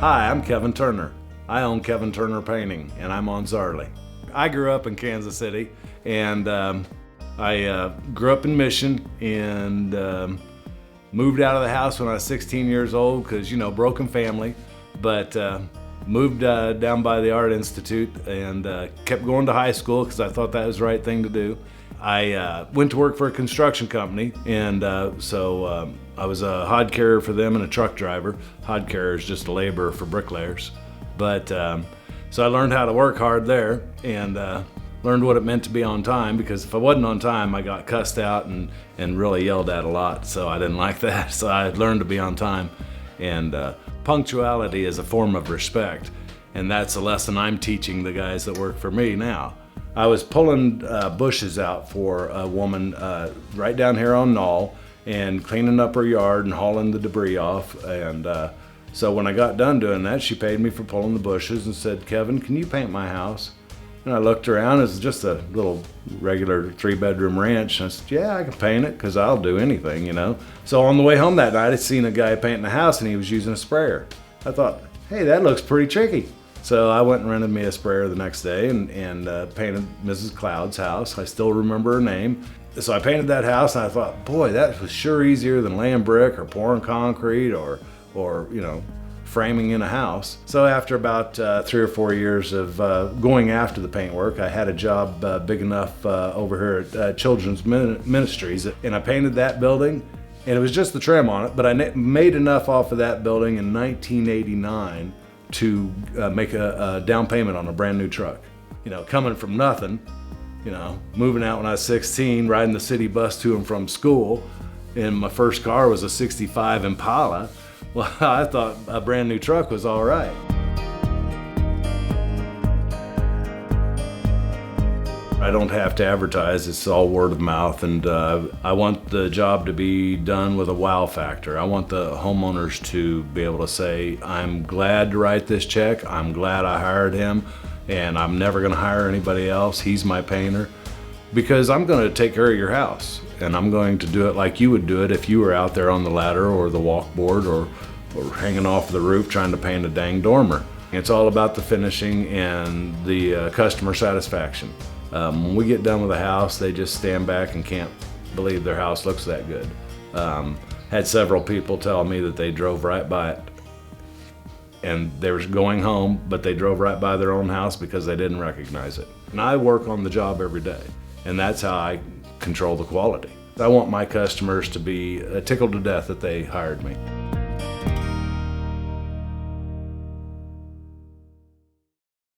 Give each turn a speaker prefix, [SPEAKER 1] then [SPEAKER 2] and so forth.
[SPEAKER 1] Hi, I'm Kevin Turner. I own Kevin Turner Painting, and I'm on Zaarly. I grew up in Kansas City, and I grew up in Mission, and moved out of the house when I was 16 years old because, you know, broken family, but moved down by the Art Institute and kept going to high school because I thought that was the right thing to do. I went to work for a construction company, and so I was a hod carrier for them and a truck driver. Hod carrier is just a laborer for bricklayers. But so I learned how to work hard there, and learned what it meant to be on time, because if I wasn't on time, I got cussed out and really yelled at a lot, so I didn't like that. So I learned to be on time, and punctuality is a form of respect, and that's a lesson I'm teaching the guys that work for me now. I was pulling bushes out for a woman right down here on Knoll and cleaning up her yard and hauling the debris off, and so when I got done doing that, she paid me for pulling the bushes and said, "Kevin, can you paint my house?" And I looked around, it was just a little regular 3-bedroom ranch, and I said, "Yeah, I can paint it, because I'll do anything, you know." So on the way home that night, I seen a guy painting a house, and he was using a sprayer. I thought, hey, that looks pretty tricky. So I went and rented me a sprayer the next day and painted Mrs. Cloud's house. I still remember her name. So I painted that house, and I thought, boy, that was sure easier than laying brick or pouring concrete or you know, framing in a house. So after about 3 or 4 years of going after the paint work, I had a job big enough over here at Children's Ministries, and I painted that building, and it was just the trim on it, but I made enough off of that building in 1989 to make a down payment on a brand new truck. You know, coming from nothing, you know, moving out when I was 16, riding the city bus to and from school, and my first car was a 65 Impala. Well, I thought a brand new truck was all right. I don't have to advertise, it's all word of mouth, and I want the job to be done with a wow factor. I want the homeowners to be able to say, I'm glad to write this check, I'm glad I hired him, and I'm never gonna hire anybody else, he's my painter, because I'm gonna take care of your house, and I'm going to do it like you would do it if you were out there on the ladder or the walkboard or hanging off the roof trying to paint a dang dormer. It's all about the finishing and the customer satisfaction. When we get done with a house, they just stand back and can't believe their house looks that good. Had several people tell me that they drove right by it, and they were going home, but they drove right by their own house because they didn't recognize it. And I work on the job every day, and that's how I control the quality. I want my customers to be tickled to death that they hired me.